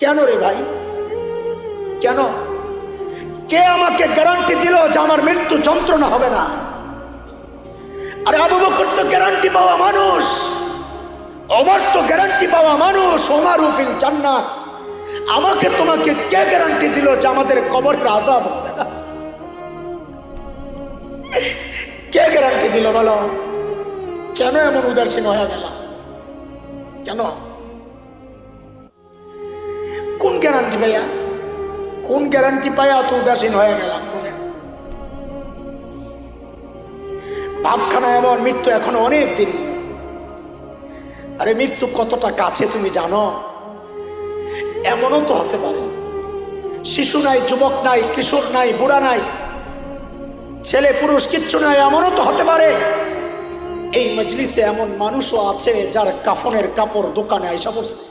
কেন রে ভাই, কেন? কে আমাকে গ্যারান্টি দিল যে আমার মৃত্যু যন্ত্রণা হবে না? আরে আবু বকর তো গ্যারান্টি পাওয়া মানুষ, ওমর তো গ্যারান্টি পাওয়া মানুষ, ওমর ফিল জান্নাত। আমাকে তোমাকে কে গ্যারান্টি দিল যে আমাদের কবরের আযাব হবে না? কে গ্যারান্টি দিল বলো? কেন এমন উদাসীন হয়ে গেলাম? কেন? কোন গ্যারান্টি ভাইয়া, কোন গ্যারান্টি পাইয়া তো উদাসীন হয়ে গেলাম? ভাবখানা এমন, মৃত্যু এখনো অনেক দেরি। আরে মৃত্যু কতটা কাছে তুমি জানো? এমনও তো হতে পারে শিশু নাই, যুবক নাই, কিশোর নাই, বুড়া নাই, ছেলে পুরুষ কিচ্ছু নাই। এমনও তো হতে পারে এই মজলিসে এমন মানুষও আছে যার কাফনের কাপড় দোকানে আইসা পড়ছে।